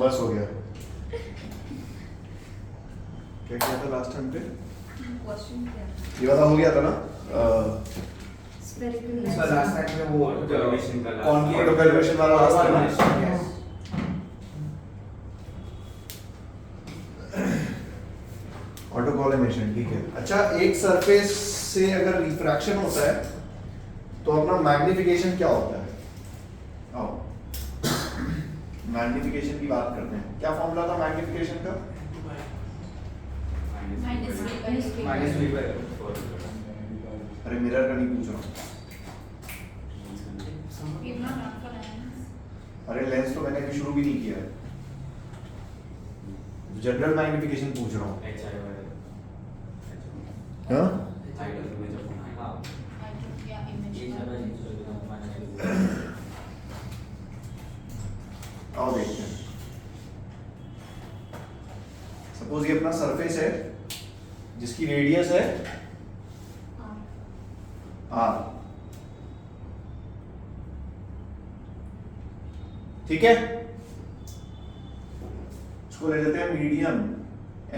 बस हो गया। क्या किया था लास्ट टाइम पे? क्वेश्चन क्या था? ये वाला हो गया था ना? स्फेरिकल इसका लास्ट टाइम में वो कैलिब्रेशन का ऑटो कैलिब्रेशन वाला लास्ट था ना? यस ऑटो कॉलिमेशन, ठीक है। अच्छा, एक सरफेस से अगर रिफ्रैक्शन होता है तो अपना मैग्निफिकेशन क्या होता है? आओ मैग्निफिकेशन की बात करते हैं। क्या फॉर्मूला था मैग्निफिकेशन का? माइनस वी बाय अरे मिरर का नहीं पूछ रहा हूँ। अरे लेंस तो मैंने अभी शुरू भी नहीं किया है, जनरल मैग्निफिकेशन पूछ रहा हूँ। हाँ? आओ देखते हैं। सपोज ये अपना सरफेस है जिसकी रेडियस है आर, ठीक है। इसको ले लेते हैं मीडियम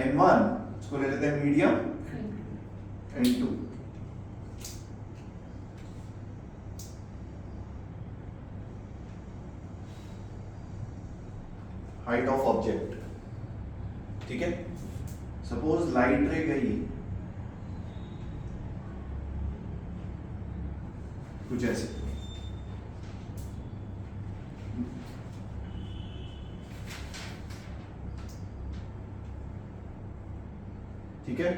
n1, इसको ले लेते हैं medium n2। Height of object, ठीक है। सपोज लाइट रे गई कुछ ऐसे, ठीक है।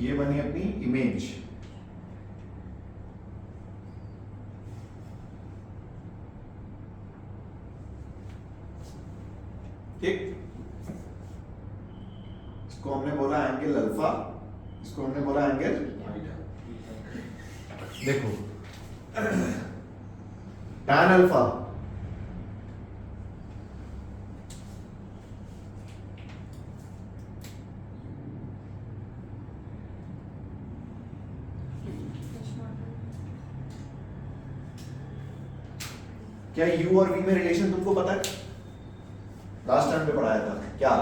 ये बनी अपनी इमेज, ठीक। इसको हमने बोला एंगल अल्फा, इसको हमने बोला एंगल, देखो tan अल्फा क्या u और v में रिलेशन तुमको पता है? लास्ट टाइम पे पढ़ाया था क्या?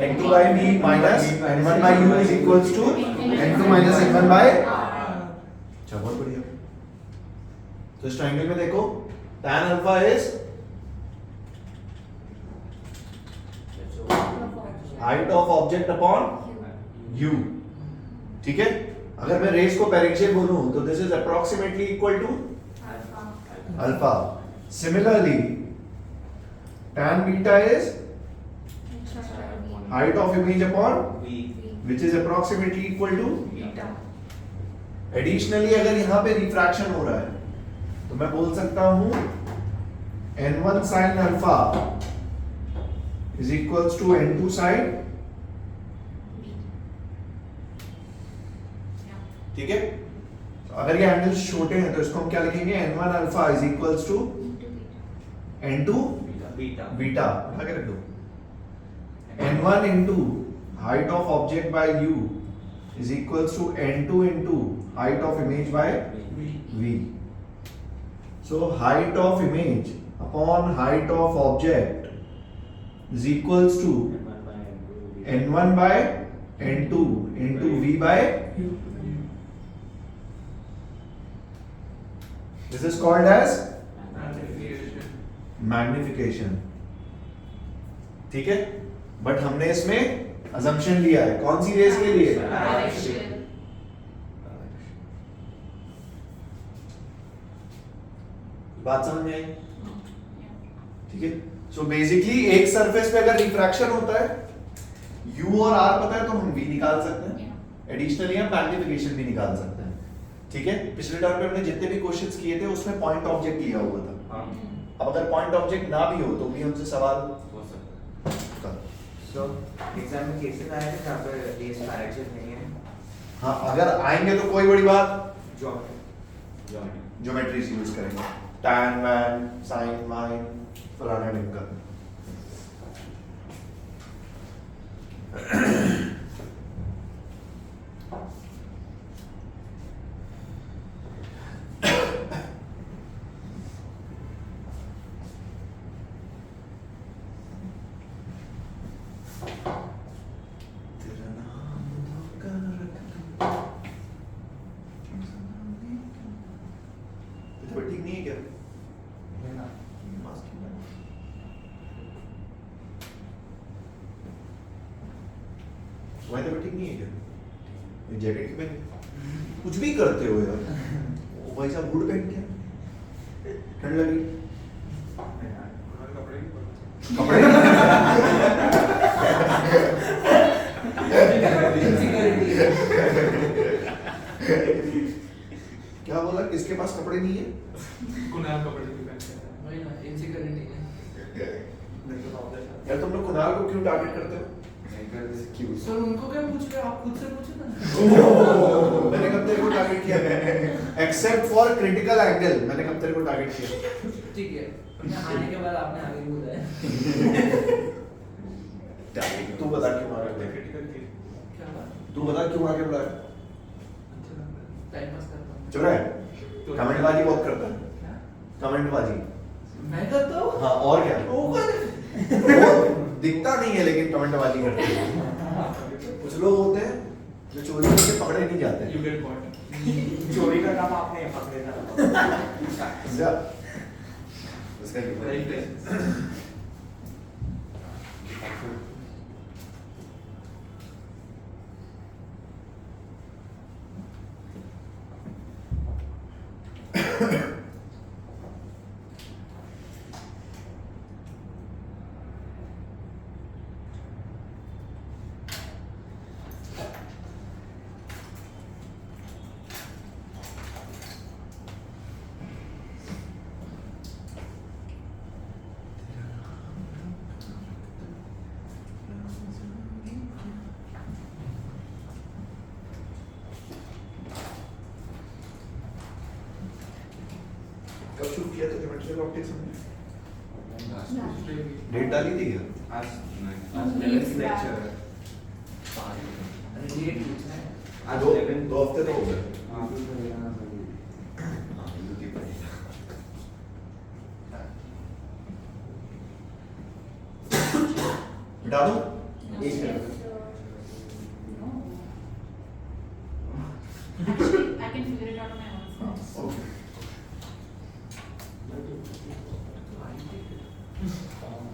n2 by v minus n1 by u is equals to n2 minus n1 by। अच्छा, बहुत बढ़िया। तो इस ट्रायंगल में देखो tan alpha is height of object upon u, ठीक है। अगर मैं रेस को पेरिंशियल बोलूं तो this is approximately equal to alpha. Similarly tan beta is height of image upon which is approximately equal to। Additionally अगर यहाँ पे रिफ्रैक्शन हो रहा है तो मैं बोल सकता हूँ n1 sin alpha is equals to n2 sin, ठीक है। तो अगर ये एंगल्स छोटे हैं तो इसको हम क्या लिखेंगे? n1 alpha is equals to n2 beta, उठा के रख दो। n1 into height of object by u is equals to n2 into height of image by v. So height of image upon height of object is equals to n1 by n2 into v by u. This is called as magnification, ठीक है। But हमने इसमें assumption लिया है, कौन सी race के लिए? बात समझ में आई? ठीक है। सो बेसिकली एक सरफेस पे अगर रिफ्रैक्शन होता है, u और r पता है तो हम v निकाल सकते हैं। एडिशनली हम मैग्निफिकेशन भी निकाल सकते हैं, ठीक है। पिछले टर्म पे हमने जितने भी क्वेश्चंस किए थे उसमें पॉइंट ऑब्जेक्ट लिया हुआ था। अब अगर पॉइंट ऑब्जेक्ट ना भी हो तो भी हमसे सवाल हो सकता है। सो एग्जाम में केसेस आए थे जहाँ पर रेस पैरेलल नहीं है। हाँ, अगर आएंगे तो कोई बड़ी बात, ज्योमेट्री ज्योमेट्री यूज करेंगे, tan man sin sin फलाना ढिमका। तुम्हारी तबीयत ठीक नहीं है क्या? ये जैकेट क्यों पहनी? कुछ भी करते हो यार। ओ भाई साहब हुड पहन के ठंड लगी। कपड़े क्या बोला? किसके पास कपड़े नहीं है? कुणाल कपड़े भी पहनते हैं। वही ना इनसिक्योरिटी है। यार तुम लोग कुणाल को क्यों टारगेट करते हो? सर उनको क्या पूछ रहे हो? आप खुद से पूछो ना। मैंने कब तेरे को टारगेट किया? एक्सेप्ट फॉर क्रिटिकल एंगल मैंने कब तेरे को टारगेट किया? ठीक है, मैं आने के बाद आपने आगे बोला है। तू बता क्यों मारा? क्या बात? तू बता क्यों आगे बुलाया? टाइम पास करता हूँ। चुप रहे। कमेंटबाजी बहुत करता है। क्या? कमेंटबाजी। मैं करता हूँ? हाँ और क्या? वो कौन है? वो दिखता नहीं है लेकिन कमेंटबाजी करते हैं। कुछ लोग होते हैं जो चोरी करके पकड़े नहीं जाते। You get caught. चोरी का काम आपने पकड़े था। समझा? उसका Right place. कब शुरू किया था ज्योमेट्रिकल ऑप्टिक्स हमने? डेट डाली थी क्या? आज आज 11th लेक्चर है। अरे डेट पूछना है। आज दो 11th दो हफ्ते तो हो गए। हाँ, फिर तो यहाँ पर हाँ, युति पढ़ेगा। बिठा दूं? एक है। Actually, I can figure it out on my own. Okay.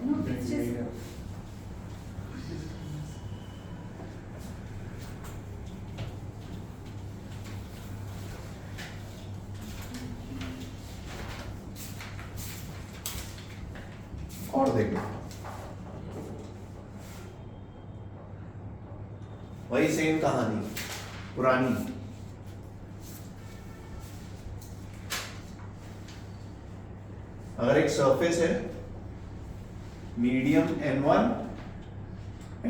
No, it's just. और देख वही सेम कहानी पुरानी। अगर एक सरफेस है medium n1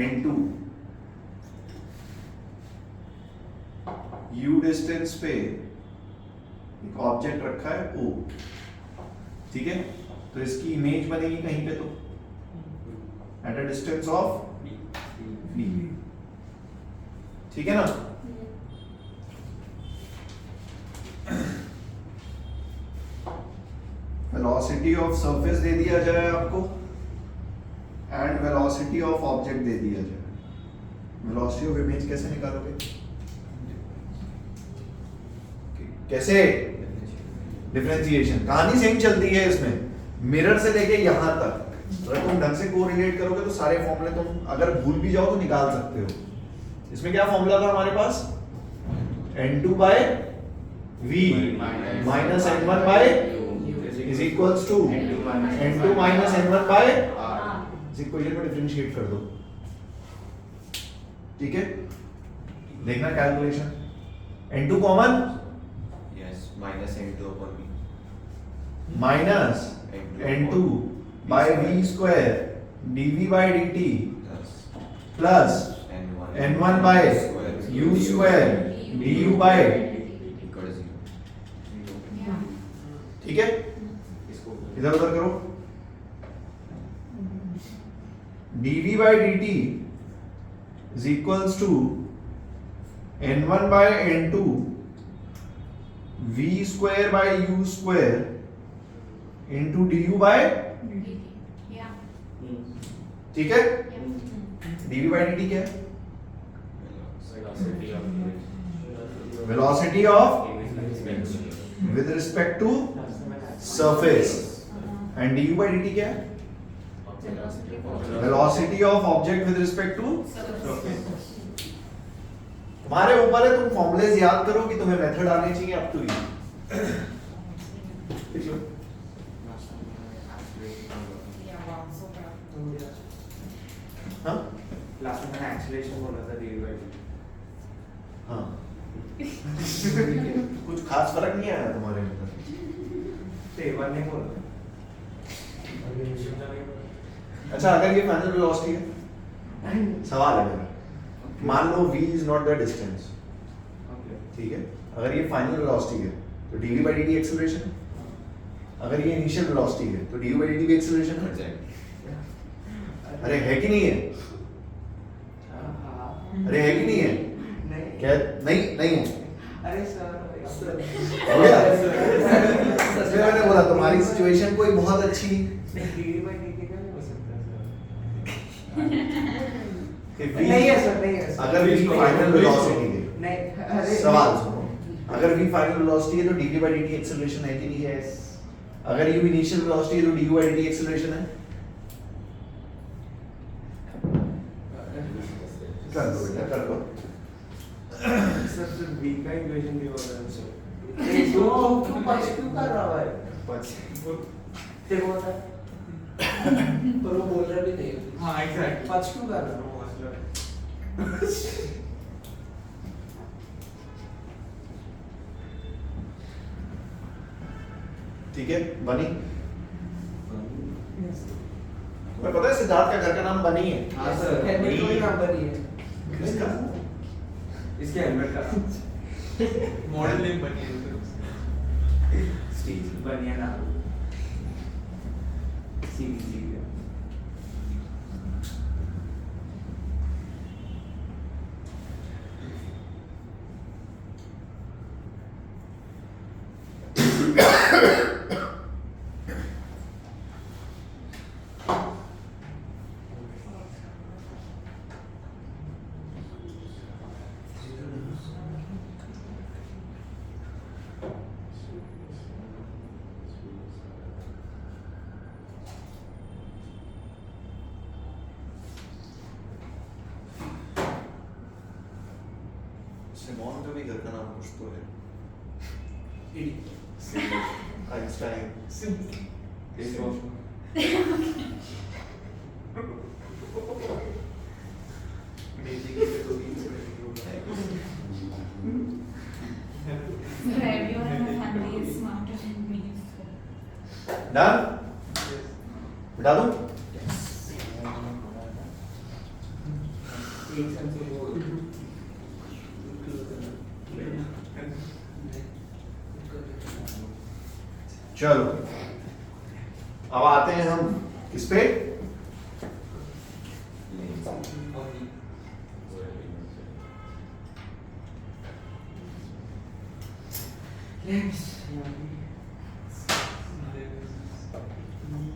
n2 u distance पे एक ऑब्जेक्ट रखा है O, ठीक है? तो इसकी इमेज बनेगी कहीं पे तो at a distance of v, ठीक है ना? वेलोसिटी ऑफ सरफेस दे दिया जाए आपको and velocity of object they दिया जाए। वेलोसिटी ऑफ इमेज कैसे निकालोगे? कैसे? डिफरेंशिएशन। कहानी सेम चलती है इसमें, मिरर से लेके यहां तक। अगर तुम ढंग से कोरिलेट करोगे तो सारे फॉर्मूले तुम अगर भूल भी जाओ तो निकाल सकते हो। इसमें क्या फॉर्मूला था हमारे पास? n2 by v minus n1 by is equals to n2 minus n1 by इस इक्वेशन को डिफरेंशिएट कर दो, ठीक है? देखना calculation. n2 common Yes, minus n2 upon v. Minus n2 by v square dv by dt Plus plus n1 by u square du by, equal to 0. Yeah. ठीक है? इसको इधर उधर करो। dv by dt is equals to n1 by n2 v square by u square into du by, Yeah. ठीक है? Yeah. dv by dt क्या है? velocity of Velocity of image with respect to surface and du by dt क्या है? Velocity of velocity of object with respect to surface. तुम्हारे ऊपर है, तुम फॉर्मूलेज याद करो कि तुम्हें मेथड आने चाहिए up to you. Yeah, wow, so proud. हाँ लास्ट में मैंने एक्सीलरेशन बोला था dv by dt. हाँ कुछ खास फर्क नहीं आया तुम्हारे अंदर। तो A1 ने बोला अच्छा अगर ये फाइनल वेलोसिटी है, सवाल है मेरा, मान लो v is not the distance, okay ठीक है, अगर ये फाइनल वेलोसिटी है तो dv by dt एक्सेलरेशन है, अगर ये इनिशियल वेलोसिटी है तो du by dt भी एक्सेलरेशन है। Exactly. अरे है कि नहीं है? अरे है कि नहीं है? नहीं क्या नहीं नहीं है? अरे सर हो गया? इसलिए मैंने बोला तुम्हारी सिचुएशन कोई बहुत अच्छी dv by dt का नहीं हो सकता सर कि v नहीं है सर नहीं है सर अगर v फाइनल वेलोसिटी है, नहीं अरे सवाल सुनो, अगर v फाइनल वेलोसिटी है तो dv by dt एक्सेलरेशन है कि नहीं है? यस अगर u इनिशियल वेलोसिटी है तो du by dt एक्सेलरेशन है? कर दो बेटा कर दो। सर सर v का इक्वेशन भी हो रहा है सर क्यों पच क्यों कर रहा है But देखो होता है पर वो बोल रहा भी नहीं है। हाँ एग्जैक्टली पच क्यों कर रहा है? ठीक है बनी, तुम्हें पता है सिद्धार्थ का घर का नाम बनी है? हाँ सर हेलमेट कोई नंबर नहीं है। किसका? इसके हेलमेट का मॉडल नेम बनी है फिर उससे। Steve. बनिया ना सीरीज सिमोन का भी घर का नाम कुछ तो है। इडी। आइंस्टाइन। बेसिकली तो भी So everyone in my family is smarter than me. Done? बिठा दूं? एक सेंस से वो चलो अब आते हैं हम किस पे?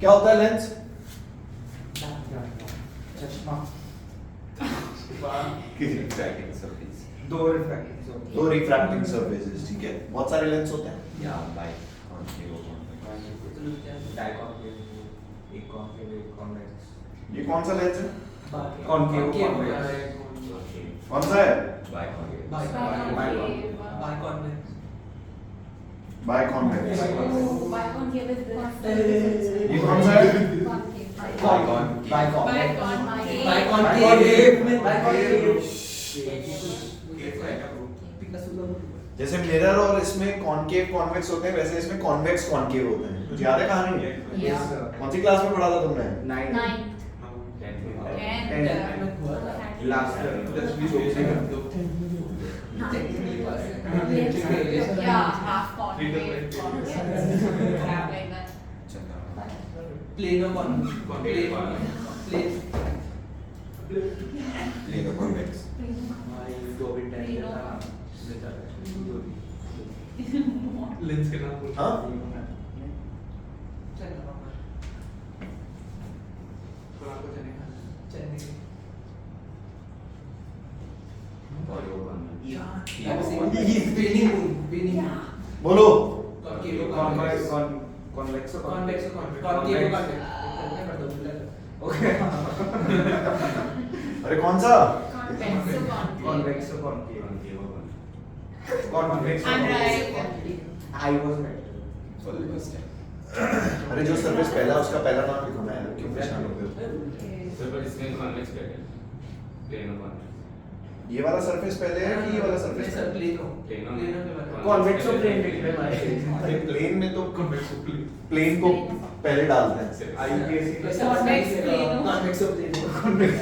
क्या होता है लेंस? चश्मा Refracting surface. दो रिफ्रैक्टिव दो रिफ्रैक्टिंग सरफेसेस, ठीक है, बहुत सारे लेंस होते हैं। Yeah, by concave or convex. डाइकॉन्केव एक कॉन्केव एक कॉन्वेक्स ये कौन सा लेंस है? Concave Okay. कौन सा है? By concave. By biconvex. Bicon is this. ये कौन सा है? जैसे मिरर और इसमें कॉनकेव कॉन्वेक्स होते हैं, वैसे इसमें कॉन्वेक्स कॉनकेव होते हैं। कुछ याद है कहानी? Yeah. कौन सी क्लास में पढ़ा था तुमने? Nine Ninth. And last Just be basic. yeah, half concave, crap like that. Plano कौन? Concave. Plane Plane or convex. दो भी टेन लेंस के नाम बोल। हाँ? तो आपको चलेगा। Or your convex. Spinning moon spinning बोलो। Convex convex convex concave okay अरे कौन सा? Convex concave convex I'm right. I was right For the first time. अरे जो सर्फेस पहला उसका पहला नाम लिखो ना यार, क्यों परेशान हो गए? सर पर इसमें कॉन्वेक्स कहते हैं प्लेन और कॉन्वेक्स ये वाला सरफेस पहले है कि ये वाला सरफेस? सर प्लेन हो प्लेन कॉन्वेक्स प्लेन लिख रहे भाई अरे प्लेन में तो कॉन्वेक्स प्लेन प्लेन को पहले डालते हैं। आईपीएससी Convex plane हो। कॉन्वेक्स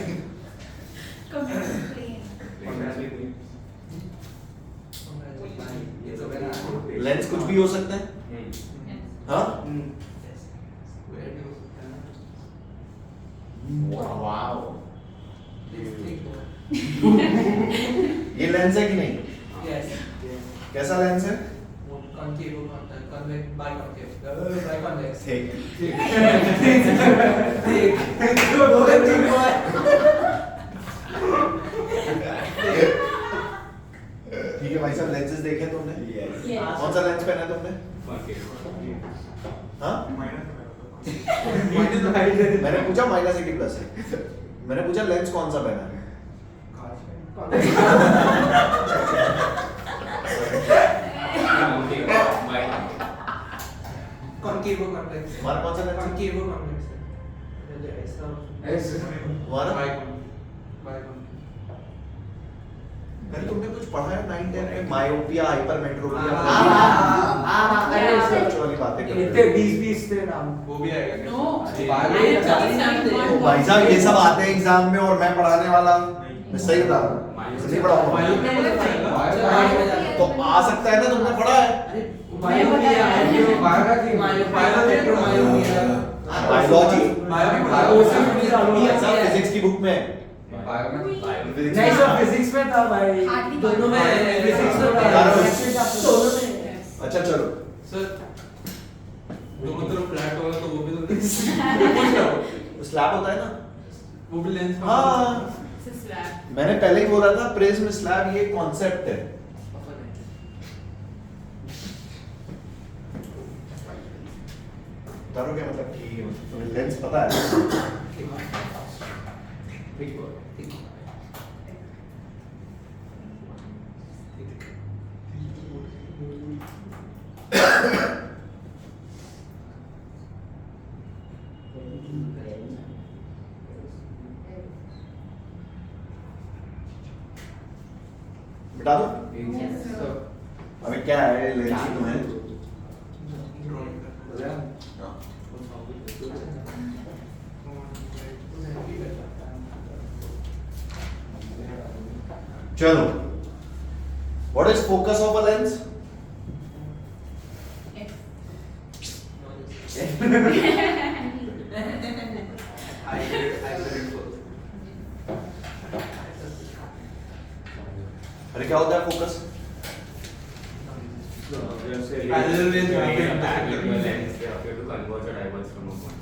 प्लेन ये तो मेरा लेंस कुछ भी हो सकता है। हाँ? वाओ। ये लेंस है कि नहीं? यस कैसा लेंस है? Concave convex by concave by convex ठीक। ठीक है भाई साहब, लेंसेज देखे तुमने? Yes. कौन सा लेंस पहना है तुमने? हाँ? मैंने पूछा -80 प्लस है। मैंने पूछा लेंस कौन सा पहना है? कॉन्केव कॉन्वेक्स हमारा कौन सा लेंस है? कॉन्केव कॉन्वेक्स हमारा? अरे तुमने कुछ पढ़ा है 9-10 में? मायोपिया, हाइपरमेट्रोपिया, रिसर्च वाली बातें कर रहे इतने हो। 20 थे नाम वो भी आएगा क्या? No. बायो I ये have ज्यादा just नहीं done जानते। one भाई साहब ये सब आते हैं एग्जाम में और मैं पढ़ाने वाला मैं सही बता रहा हूँ, नहीं पढ़ाऊंगा। तो आ सकता है ना, तुमने पढ़ा है। बायोलॉजी सब फिजिक्स की बुक में है। Physics नहीं में। सर फिजिक्स में था भाई Hardly दोनों में one. फिजिक्स में था दोनों में। दोनों में अच्छा चलो, सर दोनों तरफ फ्लैट होगा तो वो भी तो स्लैब होता है ना? वो भी लेंस हाँ, It's a slab. मैंने पहले ही बोला था प्रेस में स्लैब ये कॉन्सेप्ट है। तारो क्या मतलब कि तुम्हें लेंस पता है? बता दो Yes, sir. अभी क्या है लेंस ही तो है। चलो, what is focus of a lens? अरे क्या होता है focus? Parallel lens Create a में parallel lens. They appear to converge or diverge from a point.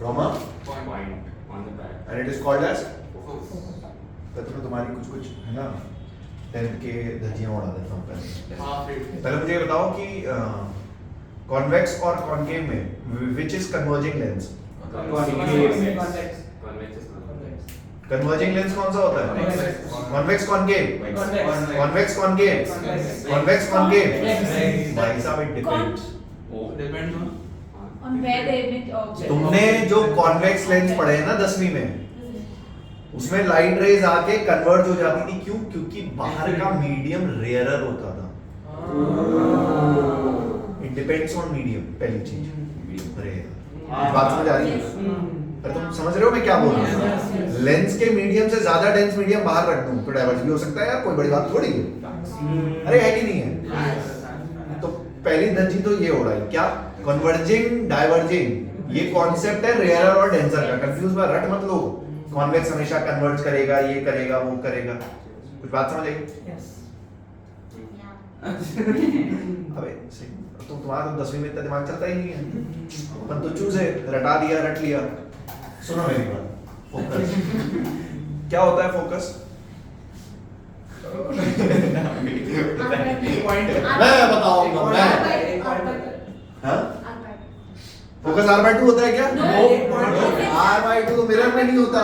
From a Point on the back. and it is called as focus. तो तुम्हारी कुछ है ना 10th के धज्जियां उड़ा देता हूँ पहले। Half it. पहले मुझे ये बताओ कि कॉन्वेक्स और कॉनकेव में which is converging lens? Convex is converging lens कौन सा होता है? Convex. Convex concave, convex concave, convex concave. भाई साहब it depends. Depends on. On where they emit object. तुमने जो कॉन्वेक्स लेंस पढ़े हैं ना 10वीं में, उसमें लाइट रेज आके कन्वर्ज हो जाती थी। क्यों? क्योंकि बाहर का मीडियम रेयरर होता था। इट डिपेंड्स ऑन मीडियम, पहली चीज। अरे बात समझ आ रही है? अरे तुम समझ रहे हो मैं क्या बोल रहा हूँ? लेंस के मीडियम से ज्यादा डेंस मीडियम बाहर रख दूं तो डाइवर्ज भी हो सकता है यार, कोई बड़ी बात थोड़ी है। अरे है कि नहीं है? तो पहली धज्जी तो ये हो रहा है क्या? कन्वर्जिंग डाइवर्जिंग, ये कॉन्सेप्ट है रेयरर और डेंसर का। कंफ्यूज मत रट मत लो। कॉन्वेक्स हमेशा कन्वर्ज करेगा, ये करेगा, वो करेगा। कुछ बात समझ आई? अबे सही, तुम्हारा तो 10वीं में इतना दिमाग चलता ही नहीं है। अपन तो चूजे रटा दिया, रट लिया। सुनो मेरी बात, फोकस क्या होता है? फोकस मैं बताऊंगा। मैं हाँ फोकस r/2 होता है क्या? No. r/2 तो मिरर में नहीं होता।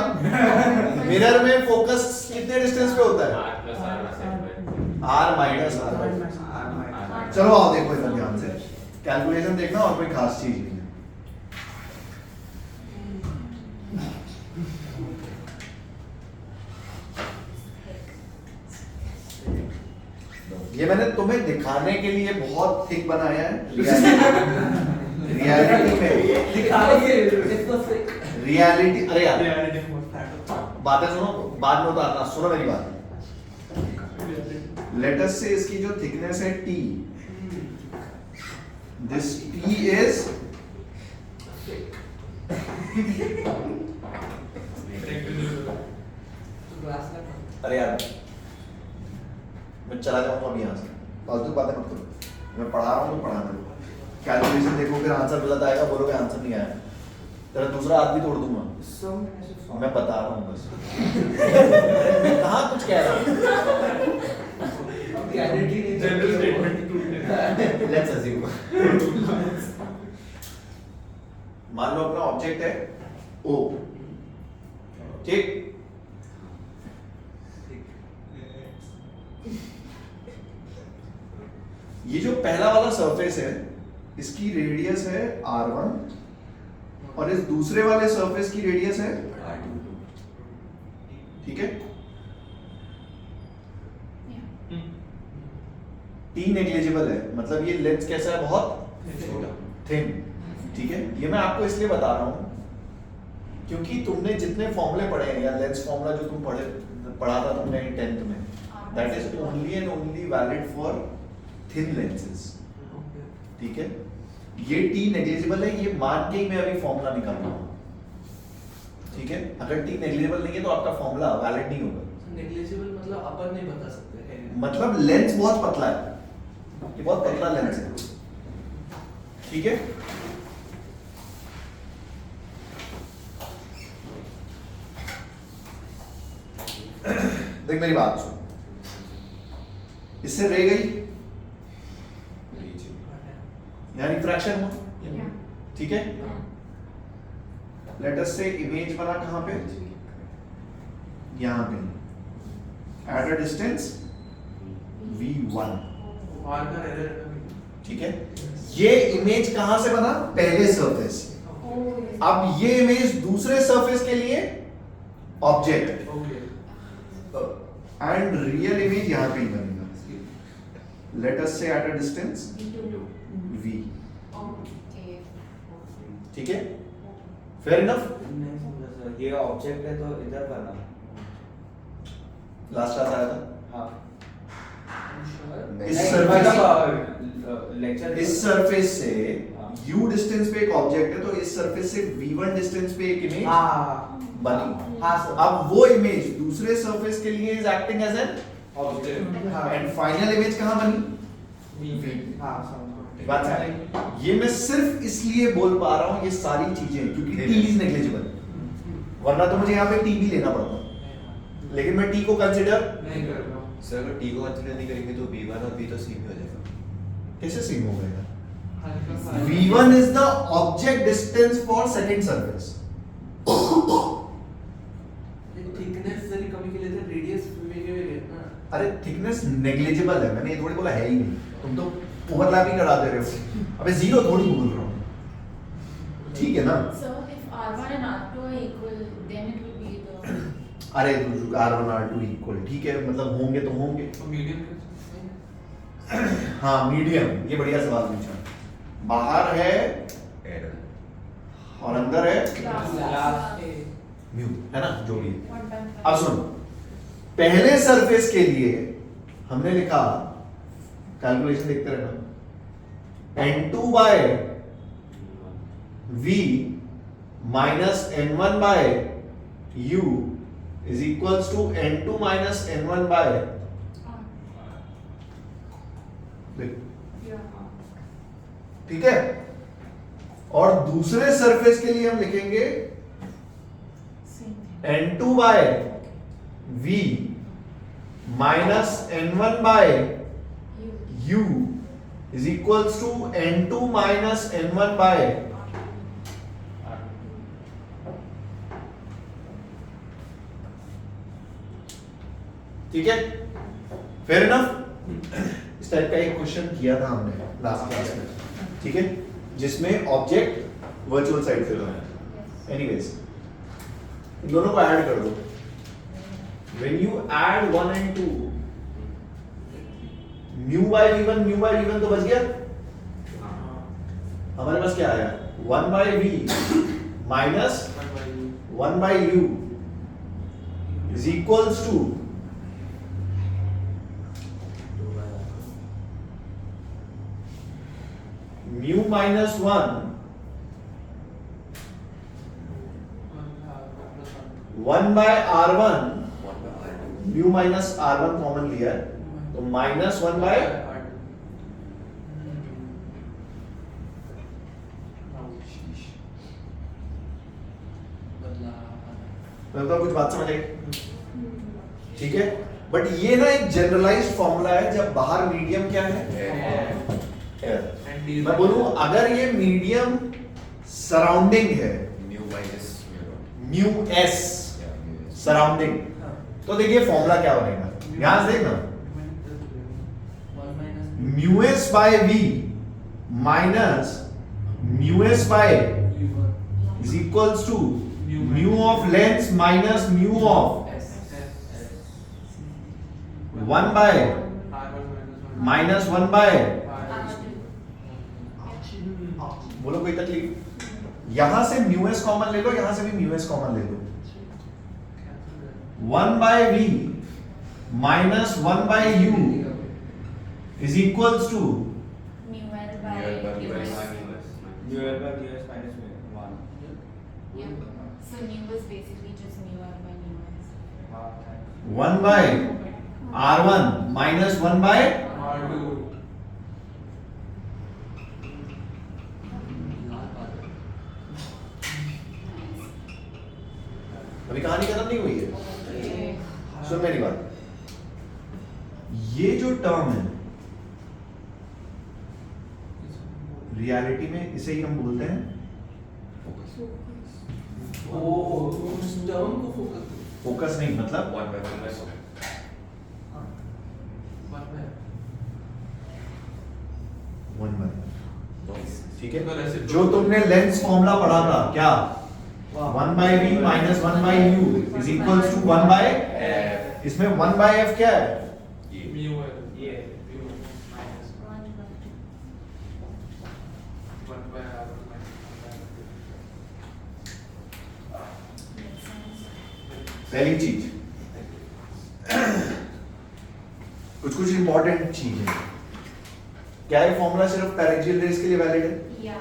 मिरर में फोकस कितने डिस्टेंस पे होता है? R plus R plus r minus r/2। चलो आओ देखो इधर ध्यान से, कैलकुलेशन देखना और कोई खास चीज नहीं है। ये मैंने तुम्हें दिखाने के लिए बहुत थिक बनाया है। रियलिटी में रियलिटी, अरे यार बातें सुनो, बाद में उतारना, सुनो मेरी बात। लेट अस से इसकी जो थिकनेस है t, दिस t इज अरे यार मैं चला जाऊंगा अभी यहाँ से, फालतू बातें मत करो। मैं पढ़ा रहा हूँ तो पढ़ाने दो। कैलकुलेशन देखो, फिर आंसर गलत आएगा, बोलोगे आंसर नहीं आया, तेरा दूसरा हाथ भी तोड़ दूंगा। मैं बता रहा हूँ बस। मैं कहाँ कुछ कह रहा हूँ। जनरल स्टेटमेंट लेट्स अज्यूम, मान लो अपना ऑब्जेक्ट है O, ठीक? ये जो पहला वाला सरफेस है इसकी रेडियस है r1 और इस दूसरे वाले सरफेस की रेडियस है, ठीक है? t नेग्लिजिबल है, मतलब ये लेंथ कैसा है, बहुत थिन, ठीक है? ये मैं आपको इसलिए बता रहा हूं क्योंकि तुमने जितने फॉर्मूले पढ़े हैं या लेंस फॉर्मूला जो तुम पढ़ा था तुमने 10th में, that is only and only valid for thin lenses, ठीक है? ये t नेग्लिजिबल है, ये मान के ही मैं अभी फॉर्मूला निकाल रहा हूं, ठीक है? अगर t नेग्लिजिबल नहीं है तो आपका फॉर्मूला वैलिड नहीं होगा। नेग्लिजिबल मतलब अपन नहीं बता सकते हैं। मतलब लेंस बहुत पतला है, ये बहुत पतला लेंस है, ठीक है? देख मेरी बात सुन, इससे रह गई यानी फ्रैक्शन हुआ, ठीक है? लेट अस से इमेज बना कहां पे, यहां पे, एट अ डिस्टेंस v1, ठीक है? ये इमेज कहां से बना, पहले सरफेस से। अब ये इमेज दूसरे सरफेस के लिए ऑब्जेक्ट एंड रियल इमेज यहां पे ही बनेगा। लेट अस से एट अ डिस्टेंस v, ठीक है? Fair enough. ये ऑब्जेक्ट है तो इधर बना। लास्ट क्लास आया था, हाँ इस नहीं, surface- मतलब लेक्चर इस सरफेस से हाँ। u डिस्टेंस पे एक ऑब्जेक्ट है, तो इस सरफेस से v1 डिस्टेंस पे एक इमेज हाँ बनी। हाँ सर। अब वो इमेज दूसरे सरफेस के लिए is acting as an object हाँ एंड फाइनल इमेज कहां बनी, हाँ समझ बात समझ आई? ये मैं सिर्फ इसलिए बोल पा रहा हूं ये सारी चीजें क्योंकि t इज नेग्लिजिबल, वरना तो मुझे यहाँ पे t भी लेना पड़ता, लेकिन मैं t को कंसीडर नहीं कर रहा हूँ। सर अगर टी को कंसीडर नहीं करेंगे तो v1 और v तो सेम ही हो जाएगा। कैसे सेम हो गएगा? हल्का सा v1 is the object distance for second surface. Thickness जरी कमी केली तर रेडियस वेगळे वेगळे आहेत ना। अरे थिकनेस नेग्लिजिबल है, मैंने ये थोड़ी बोला है ही नहीं, तुम तो ओवरलैपिंग करा दे रहे हो। अबे जीरो थोड़ी बोल रहा हूँ, ठीक है ना? So if R1 and R2 are equal, then it will be the. अरे R1 R2 इक्वल, ठीक है, मतलब होंगे तो होंगे। मीडियम हाँ मीडियम, ये बढ़िया सवाल पूछा। बाहर है एरर और अंदर है Glass. म्यू, है ना, जो भी है। 1.5. अब सुनो, पहले सरफेस के लिए हमने लिखा, कैलकुलेशन देखते रहना, n2 by v minus n1 by u is equals to n2 minus n1 by, ठीक है? और दूसरे सरफेस के लिए हम लिखेंगे n2 by v minus n1 by u is equals to n2 minus n1 by ठीक है, फेयर इनफ। इस टाइप का एक क्वेश्चन किया था हमने लास्ट क्लास में, ठीक है, जिसमें ऑब्जेक्ट वर्चुअल साइड पे था। एनीवेज, इन दोनों को ऐड कर दो। When you add 1 and 2, mu by v1 तो बच गया। हमारे पास क्या आया, 1 by v minus 1 by u is equals to mu minus 1 1 by r1, mu minus r1 common लिया है तो माइनस 1 by तो कुछ बात समझ आई, ठीक है। बट ये ना एक जनरलाइज्ड फॉर्मूला है, जब बाहर मीडियम क्या है, एयर। मैं बोलूं अगर ये मीडियम सराउंडिंग है, म्यू एस सराउंडिंग, तो देखिए फॉर्मूला क्या बनेगा, यहां से देखना, mu s by v minus mu s by is equals to mu of lens minus mu of 1 by minus 1 by, बोलो कोई तकलीफ। यहां से म्यू एस कॉमन ले लो, यहां से भी म्यू एस कॉमन ले लो, 1 by v minus 1 by u is equals to mu L by us. Mu L by US minus 1. Yeah. So mu is basically just mu L by mu s. 1 by r1 minus 1 by अभी कहानी खत्म नहीं हुई है, सुन मेरी बात। ये जो टर्म है रियलिटी में इसे ही हम बोलते हैं फोकस, नहीं मतलब वन बाय, ठीक है। जो तुमने लेंस फॉर्मूला पढ़ा था क्या, 1 by v minus 1 by u is equals to 1 by f। इसमें 1 by f क्या है, पहली चीज, कुछ इंपॉर्टेंट चीज है। क्या ये फॉर्मूला सिर्फ पैरेक्सियल रेस के लिए वैलिड है? Yeah.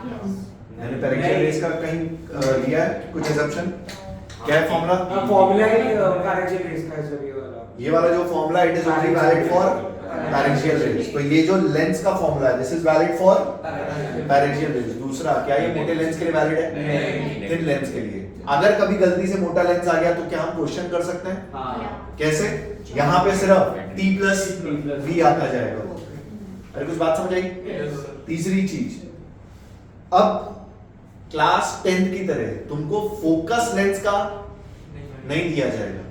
मैंने पैरेक्सियल रेस का कहीं लिया है कुछ assumption? क्या है फॉर्मूला? फॉर्मूला ही पैरेक्सियल रेस का है सर, ये वाला जो formula it is only valid for paraxial rays. तो ये जो लेंस का फॉर्मूला है this is valid for paraxial rays. दूसरा, क्या ये मोटे लेंस के लिए वैलिड है? नहीं। थिन लेंस के लिए। अगर कभी गलती से मोटा लेंस आ गया तो क्या हम क्वेश्चन कर सकते हैं? हाँ। कैसे? यहाँ पे सिर्फ t प्लस v आता जाएगा। अरे कुछ बात समझ आई? तीसरी चीज, अब क्लास 10th की तरह तुमको फोकस लेंस का नहीं दिया जाएगा,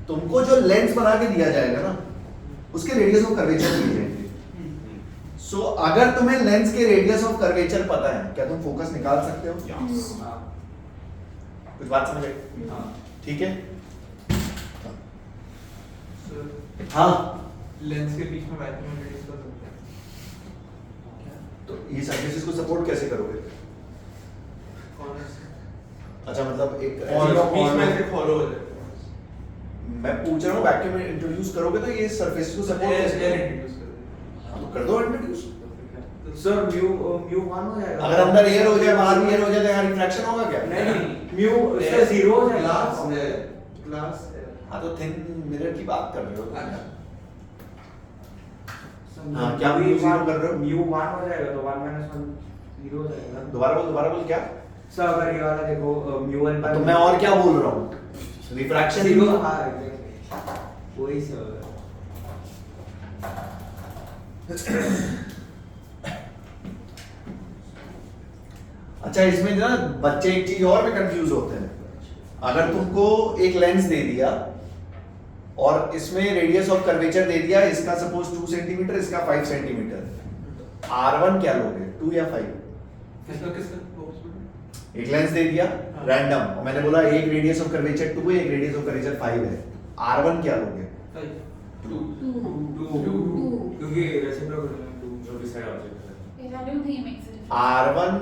तुमको जो लेंस बना के दिया जाएगा ना उसके रेडियस ऑफ कर्वेचर दिए जाएंगे। सो अगर तुम्हें लेंस के रेडियस ऑफ कर्वेचर पता है, क्या तुम फोकस निकाल सकते हो? कुछ बात समझ आई? ठीक है। हाँ, लेंस के बीच में वैक्यूम रिड्यूस कर सकते हैं। तो ये सर्फेसेस को सपोर्ट कैसे करोगे? कॉर्नर से अच्छा, मतलब एक बीच में से फॉलो हो जाए। मैं पूछ रहा हूँ वैक्यूम इंट्रोड्यूस करोगे तो ये सरफेस को सपोर्ट कैसे एयर करोगे? इंट्रोड्यूस कर देंगे। हाँ, तो कर दो इंट्रोड्यूस। सर म्यू 1 हो जाएगा। अगर अंदर एयर हो जाए बाहर भी एयर हो जाए तो यहाँ रिफ्रैक्शन होगा क्या? नहीं, म्यू उससे 0 हो जाएगा। ग्लास हाँ, तो थिन मिरर की बात कर रहे हो तुम। हाँ, क्या म्यू 0 कर रहे हो? म्यू 1 हो जाएगा तो 1 - 1 0 हो जाएगा। दोबारा बोल क्या? सर अगर ये वाला देखो म्यू 1 तो मैं और क्या बोल रहा हूँ? रिफ्रैक्शन 0। हाँ, एग्जैक्टली वही सर। अच्छा, इसमें ना बच्चे एक चीज और में कंफ्यूज होते हैं। अगर तुमको एक लेंस दे दिया और इसमें रेडियस ऑफ कर्वेचर दे दिया, इसका सपोज 2 सेंटीमीटर, इसका 5 सेंटीमीटर। R1 क्या लोगे, 2 या 5? किसका एक लेंस दे दिया रैंडम, और मैंने बोला एक रेडियस ऑफ कर्वेचर 2 है, एक रेडियस ऑफ कर्वेचर 5 है। R1 क्या लोगे? क्योंकि रेसिप्रोकल है, जो भी साइड ऑब्जेक्ट है। Yes, I don't think it makes a difference. R1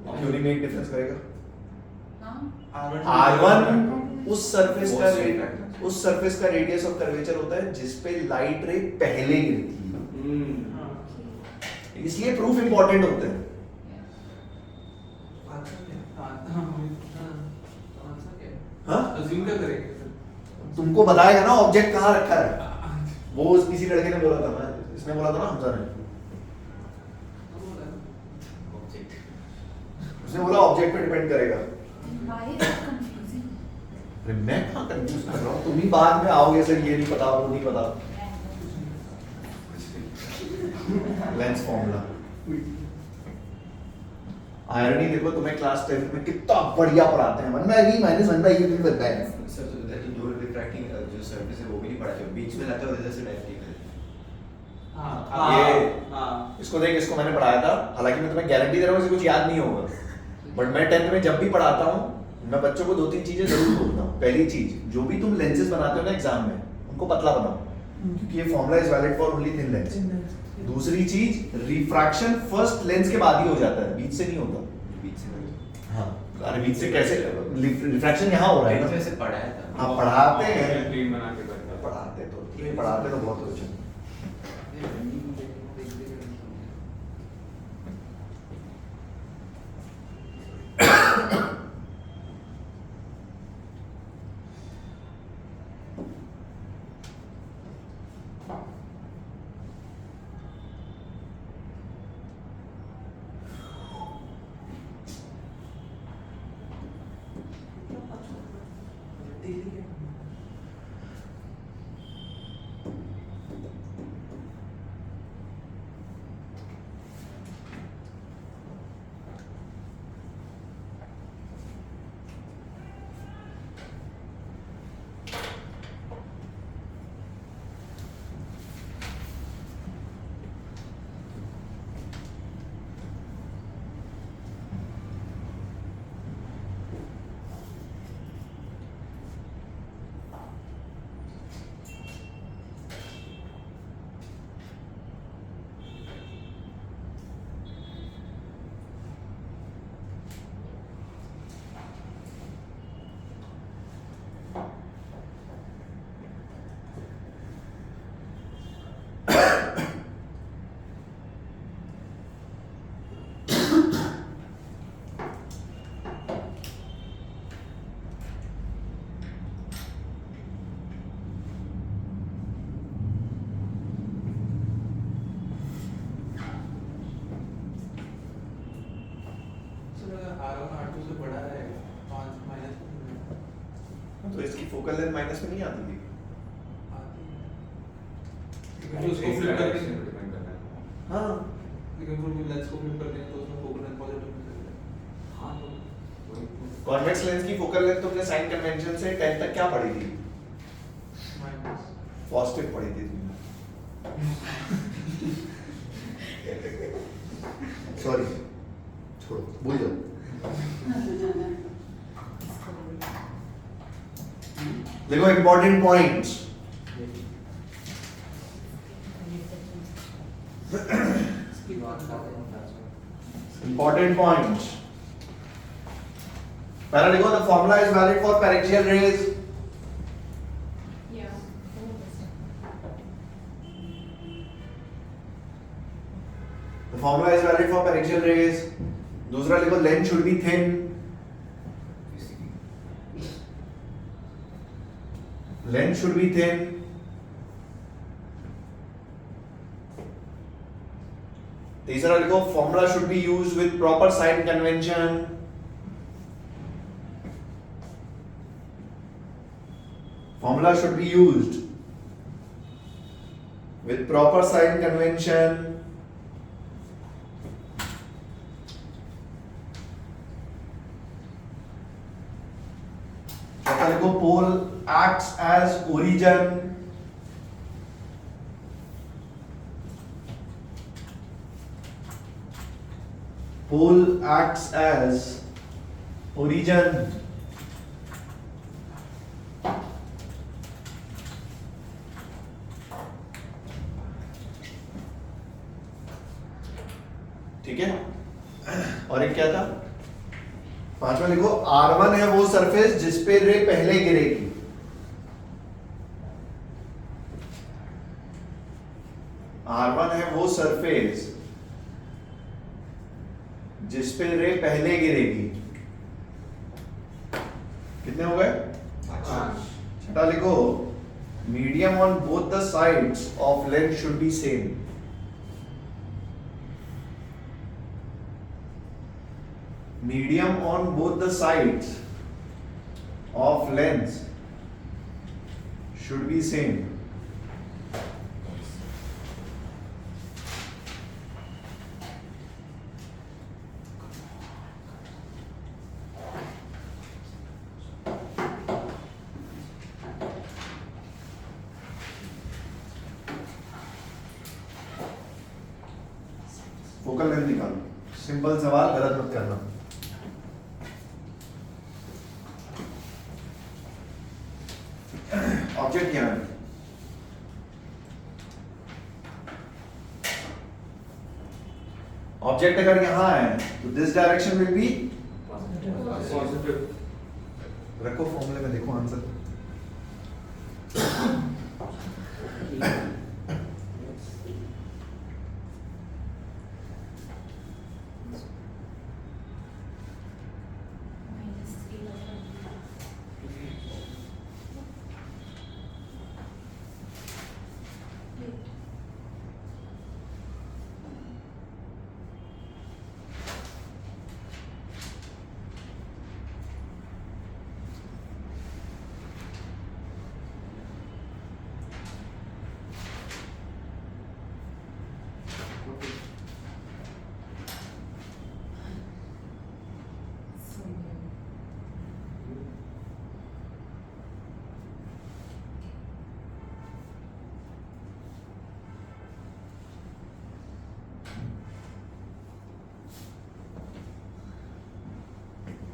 क्यों नहीं मेक डिफरेंस करेगा? हाँ? R1 उस सरफेस का Most impact. उस सरफेस का रेडियस ऑफ कर्वेचर होता है जिस पे लाइट रे पहले गिरती है, इसलिए प्रूफ इंपॉर्टेंट होता है। हाँ? अज्यूम क्या करेंगे? तुमको बताएगा ना ऑब्जेक्ट कहाँ रखा है, वो किसी लड़के ने बोला था, मैं इसने बोला था ना, हमजा ने, उसने बोला ऑब्जेक्ट पे डिपेंड करेगा। Then why is it confusing? अरे मैं कहाँ कंफ्यूज कर रहा हूँ, तुम ही बाद में आओगे सर ये नहीं पता वो नहीं पता। लेंस फॉर्मूला आयरनी देखो, तुम्हें क्लास 10 में कितना बढ़िया पढ़ाते हैं, 1/v - 1/u भी बनता है। सर तो दैट जो रिफ्रैक्टिंग जो सरफेस है वो भी नहीं पड़ा, जो बीच में लाते हो वजह से डायरेक्टली ये इसको देख, इसको मैंने पढ़ाया था, हालांकि मैं तुम्हें गारंटी दे रहा हूँ इसे कुछ याद नहीं होगा, बट मैं 10th में जब भी पढ़ाता हूँ मैं बच्चों को 2-3 चीजें जरूर बोलता हूँ। पहली चीज, जो भी तुम लेंसेज बनाते हो ना एग्जाम में, उनको पतला बनाओ, क्योंकि ये formula is valid for only thin lens. दूसरी चीज, रिफ्रैक्शन फर्स्ट लेंस के बाद ही हो जाता है, बीच से नहीं होता। बीच से हाँ, अरे बीच से कैसे, रिफ्रैक्शन यहाँ हो रहा है ना। से पढ़ाया था। हाँ पढ़ाते हैं, प्लेन बना के करता है। पढ़ाते तो बहुत कुछ है। तो इसकी फोकल लेंथ माइनस में नहीं आती थी। क्योंकि उसको फ्लिप करके डिपेंड करता है। हाँ, लेकिन फिर लेंस को फ्लिप कर देंगे तो उसमें फोकल लेंथ पॉजिटिव मिलेगा। हाँ तो कॉन्वेक्स लेंस की फोकल लेंथ तुमने साइन कन्वेंशन से 10 तक क्या पढ़ी थी? माइनस पॉजिटिव पढ़ी थी तुमने। सॉरी, छोड़ो, भूल जाओ। देखो इंपॉर्टेंट पॉइंट्स, इंपॉर्टेंट पॉइंट्स। पहला देखो, the formula is valid for paraxial rays. Yeah. The formula is valid for paraxial rays. दूसरा लिखो, length should be thin. Length should be thin. तीसरा लिखो, formula should be used with proper sign convention. Formula should be used with proper sign convention. चौथा लिखो, पोल acts as origin pole acts as origin. ठीक है, और एक क्या था, पांचवा लिखो, R1 है वो सरफेस जिस पे रे पहले गिरेगी। R1 है वो सरफेस जिस पे रे पहले गिरेगी। कितने हो गए? छठा लिखो, medium on both the sides of length should B same. Medium on both the sides of lens should be same. Focal length निकालो, सिंपल सवाल, गलत मत करना। ऑब्जेक्ट क्या है? ऑब्जेक्ट अगर यहां है तो this direction will be positive. रखो फॉर्मूले में, देखो आंसर।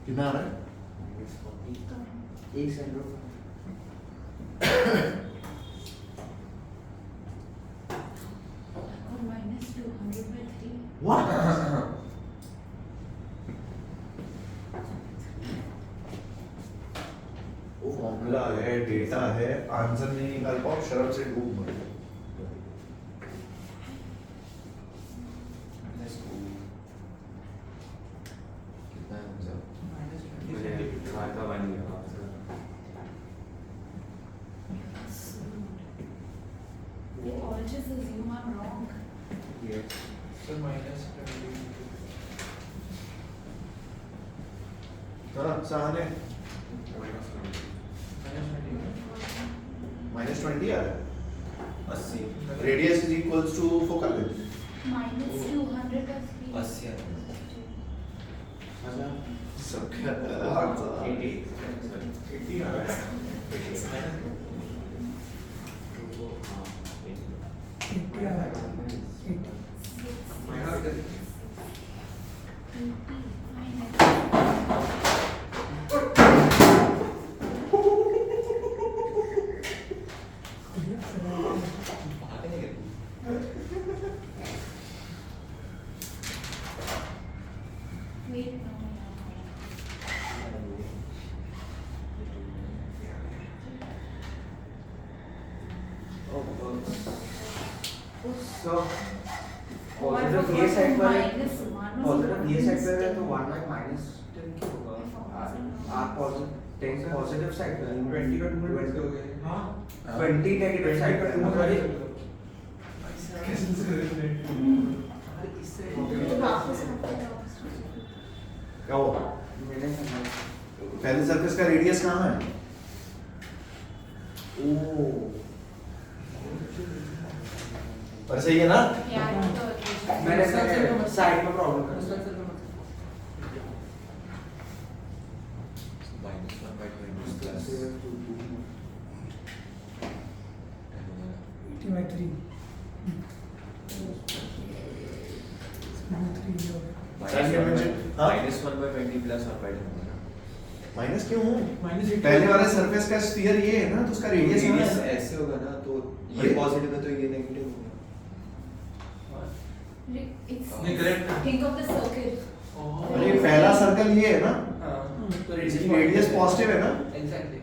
कितना आ रहा है? एक सेकंड रुको। -200/3. What? वो फॉर्मूला है, डेटा है, आंसर नहीं निकाल पाओ, शर्म से डूब मत। They all just assume I'm wrong. Sir -20। हाँ, सहाने -20 आ रहा है। 80 radius is equals to focal length. -200/3. 80 सबका 80 आ रहा है। Wait, no. So, पॉजिटिव ये साइड पर है, पॉजिटिव ये साइड पर है तो 1/-10 क्या होगा? आप पॉजिटिव पॉजिटिव साइड पर है, 20 का 2 कैसे हो गया? हाँ 20 नेगेटिव साइड पर है। कैसे से क्या हुआ? मैंने समझा। पहले सरफेस का रेडियस कहाँ है? ओह, पर सही है ना? मैंने साइड में प्रॉब्लम कर दिया। -1/20 plus 80/3 3 हो गया। साइन कन्वेंशन हाँ -1/20 प्लस 1/10 होगा ना। माइनस क्यों हूँ -80 पहले वाले सरफेस का स्फीयर ये है ना तो उसका रेडियस रेडियस है ऐसे होगा ना, तो अरे। ये पॉजिटिव है तो ये नेगेटिव होगा। It's नहीं, correct. think of the circle. अरे पहला सर्कल ये है ना हाँ तो इसकी रेडियस पॉजिटिव है ना एग्जैक्टली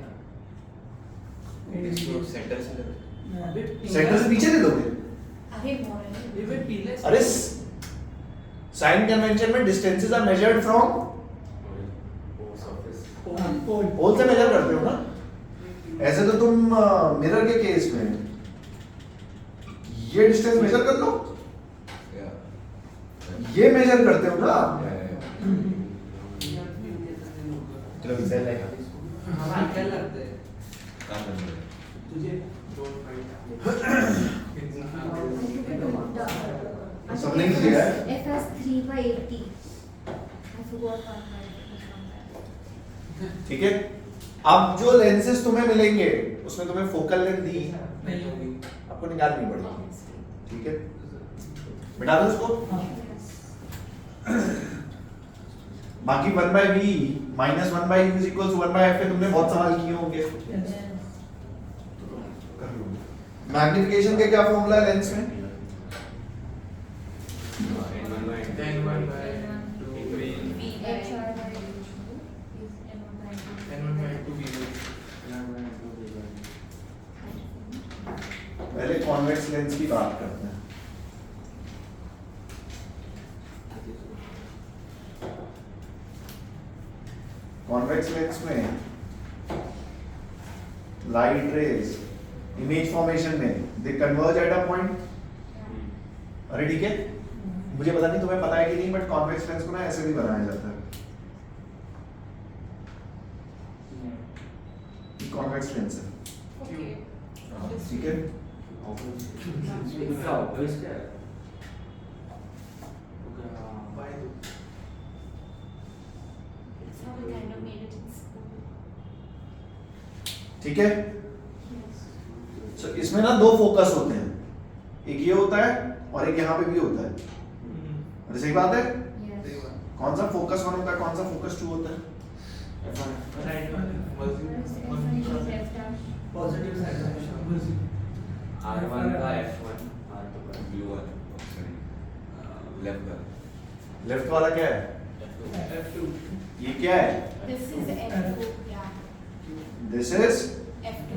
इसको सेंटर से ले। सेंटर से पीछे दे दोगे अरे more है। ये वे पीले अरे साइन कन्वेंशन में distances are measured from hole से मेजर करते हो ना ऐसे तो तुम मिरर के केस में ये डिस्टेंस मेजर कर लो ये मेजर करते हो ना चलो विज़ुअल है हाँ क्या लगता है काम करने दो। तुझे सबने किया है F has 3/80. I forgot one by ठीक है अब जो लेंसेज तुम्हें मिलेंगे उसमें तुम्हें फोकल लेंथ दी नहीं होगी आपको निकालनी पड़ेगी ठीक है मिटा दो उसको बाकी 1/v minus 1/u is equals to 1/f है तुमने बहुत सवाल किए होंगे मैग्निफिकेशन के क्या फॉर्मूला है लेंस में पहले कॉन्वेक्स लेंस की बात करते हैं कॉन्वेक्स लेंस में लाइट रेज इमेज फॉर्मेशन में दे कन्वर्ज एट अ पॉइंट अरे ठीक है मुझे पता नहीं तुम्हें पता है कि नहीं बट कॉन्वेक्स लेंस को ना ऐसे भी बनाया जाता है कॉन्वेक्स लेंस है Okay. ठीक है इसका ऑब्वियस क्या है That's how we kind of made it in school. ठीक है so, इसमें ना दो फोकस होते हैं एक ये होता है और एक यहाँ पे भी होता है अरे सही बात है Yes. कौन सा फोकस 1 होता है कौन सा फोकस 2 होता है राइट पॉजिटिव साइड R1 का F1 R2 का ब्लू वाला सॉरी लेफ्ट का लेफ्ट वाला क्या है F2 ये क्या है This is F2. Yeah. This is F2.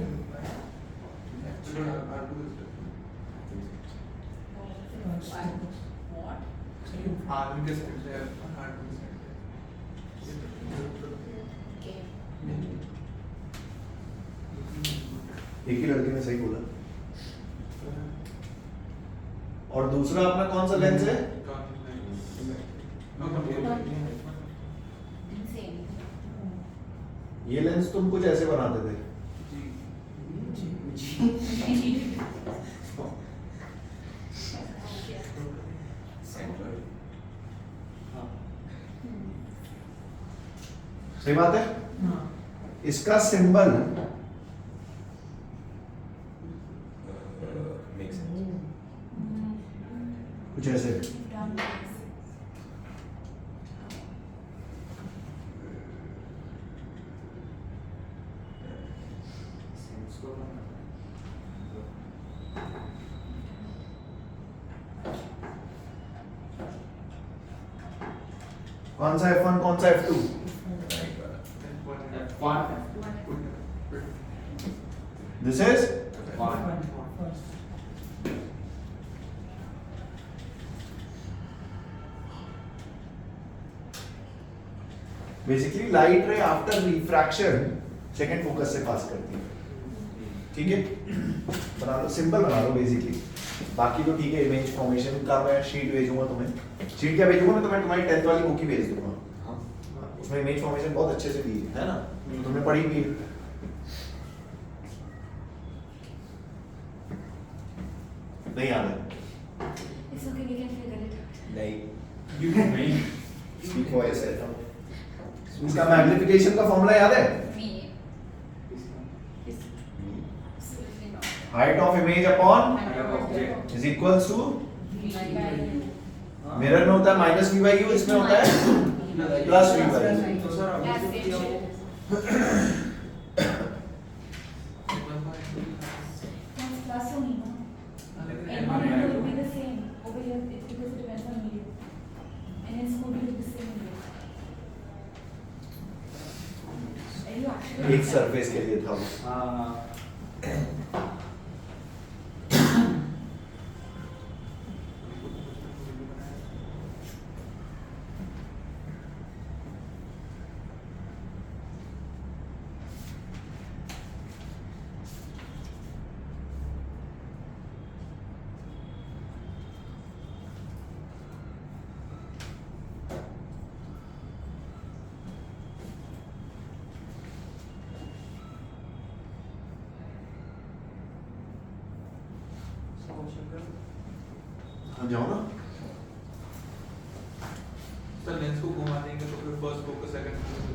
What? R1 के साइड से R2 के साइड से Okay. एक ही लड़के ने सही बोला और दूसरा अपना कौन सा लेंस है Didn't say anything. ये लेंस तुम कुछ ऐसे बनाते थे सेंट्रल सही बात है हाँ इसका सिंबल मेक सेंस कुछ ऐसे Done this. सेंस को कौन सा F1 कौन सा F2 this is basically light रे आफ्टर रिफ्रैक्शन सेकंड फोकस से पास करती है ठीक है बना लो सिंबल बना लो बेसिकली बाकी तो ठीक है इमेज फॉर्मेशन का मैं शीट भेजूंगा तुम्हें शीट क्या भेजूंगा मैं तुम्हें तुम्हारी 10th वाली बुक ही भेज दूंगा हाँ उसमें इमेज फॉर्मेशन बहुत अच्छे से दी है ना तुमने पढ़ी भी है नहीं याद है It's okay, we can figure it out. नहीं स्पीक फॉर योरसेल्फ इसका मैग्निफिकेशन का फॉर्मूला याद है Me. Absolutely not. Height of image upon Height of object. Is equals to V by U. Mirror में होता है माइनस वी बाई यू, इसमें होता है प्लस वी बाई यू। तो सर अभी As जो same किया shit वो it is. That's plus only, no? N1 and 2 will be the same. Over here, because it depends on medium. And in school, it will be the same medium. Are you actually? एक surface के लिए था वो। हाँ हाँ जाओ ना। Sir lens को घुमा देंगे तो फिर फर्स्ट फोकस सेकंड फोकस